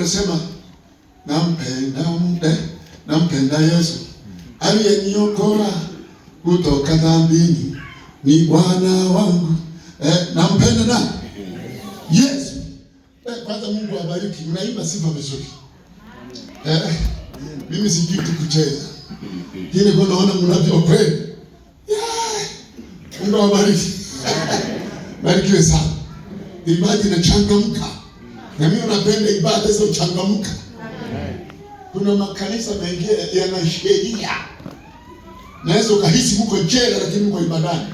unasema nampenda Yesu aliyeniokoa kutoka dhambini, ni Bwana wangu. Nampenda nani? Yesu. Kwanza Mungu awabariki. Mnaimba sifa vizuri. Mimi sijui kucheza. Kile kwa naona mnavyokwenda. Mungu awabariki. Barikiwe sana. Ibada inachangamka. Na mimi napenda ibada za uchangamka. Kuna makanisa mengi yana sheria. Naweza ukahisi mko jela lakini mko ibadani.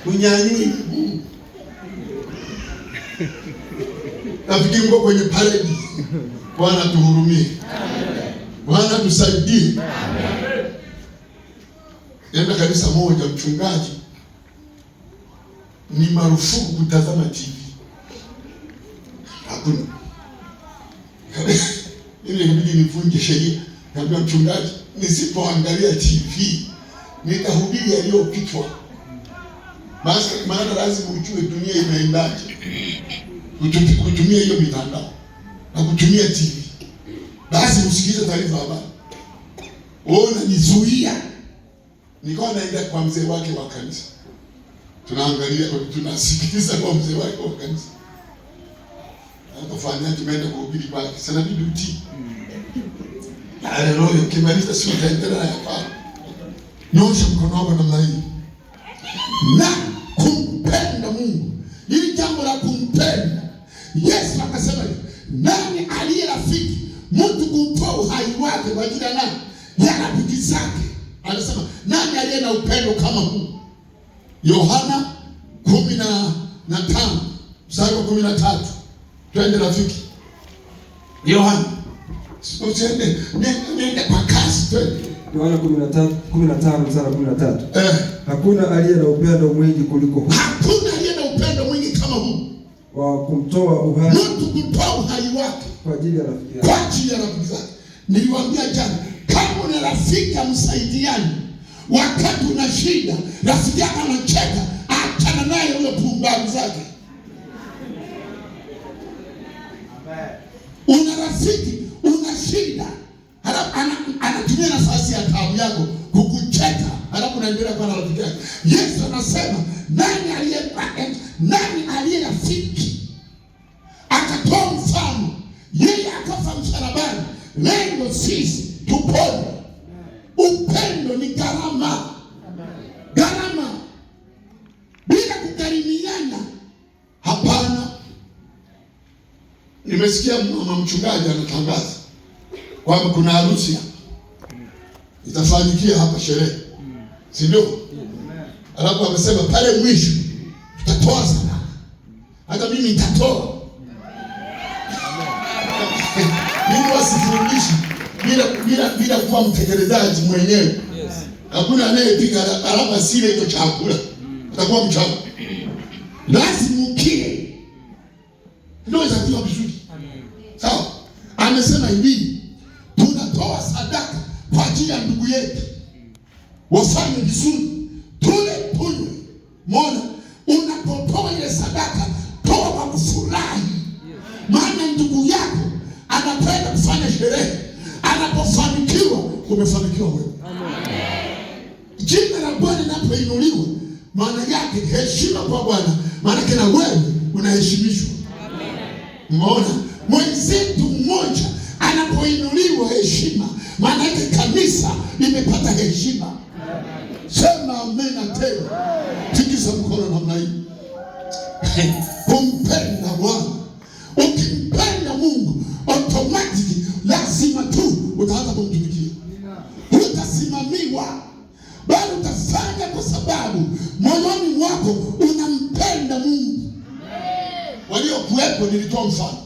Unyanyui mguu. Nafikiri mko kwenye paredi. Bwana tuhurumie. Bwana tusaidie. Nenda kanisa moja, mchungaji ni marufuku kutazama TV. Hakuna. Ili inabidi nivunje sheria. Naambia mchungaji, nisipoangalia TV nitahubiri yaliyopitwa. Maana lazima ujue dunia imeendaje. Kutumia hiyo mitandao na kutumia TV. Basi usikize taarifa habari. Ona nizuia. Nikawa naenda kwa mzee wake wa kanisa. Tunaangalia, tunasikiliza kwa mzee wake wa kanisa. Anapofanya tumeenda kuhubiri kwake. Sana bibi utii. Haleluya, ukimaliza sio utaendelea hapa. Nyosha mkono wako namna hii. Na kumpenda Mungu. Hili jambo la kumpenda. Yesu akasema, nani aliye rafiki mtu kumtoa uhai wake kwa ajili ya nani? Ya rafiki zake. Anasema, nani aliye na upendo kama huu? Yohana 15 mstari wa 13. Twende rafiki. Yohana. Usiende, nenda kwa kasi twende. Yohana 15 mstari wa 13. Hakuna aliye na upendo mwingi kuliko huu. Hakuna aliye na upendo mwingi kama huu. Wa kumtoa uhai. Mtu kutoa uhai wake kwa ajili ya rafiki yake. Kwa ajili ya rafiki zake. Niliwaambia jana, kama una rafiki msaidiani, wakati una shida, rafiki yako anacheka, achana naye huyo pumbavu zake. Una rafiki, una shida, halafu anatumia nafasi ya taabu yako kukucheka, halafu unaendelea kwa rafiki yake. Yesu anasema, nani aliye rafiki? Akatoa mfano, yeye akafa msalabani, lengo sisi tupone. Upendo ni gharama. Gharama. Bila kugharimiana, hapana. Nimesikia mama mchungaji anatangaza kwamba kuna harusi hapa. Itafanyikia hapa sherehe. Si ndio? Alafu amesema pale mwisho tutatoa sadaka. Hata mimi nitatoa. Mimi wasifundishi bila kuwa mtekelezaji mwenyewe. Hakuna anayepika alama sile hiyo chakula. Atakuwa mchafu. Lazima ukile. Ndio itakuwa vizuri. Sawa? Amesema hivi, tunatoa sadaka kwa ajili ya ndugu yetu. Wafanye vizuri. Tule tunywe. Mbona unapotoa ile sadaka, toa kwa kufurahi. Maana ndugu yako anapenda kufanya sherehe. Anapofanikiwa, umefanikiwa wewe. Jina la Bwana linapoinuliwa, maana yake heshima kwa Bwana, maana yake na wewe unaheshimishwa. Umeona? Mwenzetu mmoja anapoinuliwa heshima, maana yake kanisa limepata heshima. Sema amen tena. Tikisa mkono namna hii. Kumpenda Bwana. Ukimpenda Mungu, automatically lazima tu utaanza kumtumikia. Utasimamiwa. Bali utafanya kwa sababu moyoni mwako unampenda Mungu. Waliokuwepo nilitoa mfano.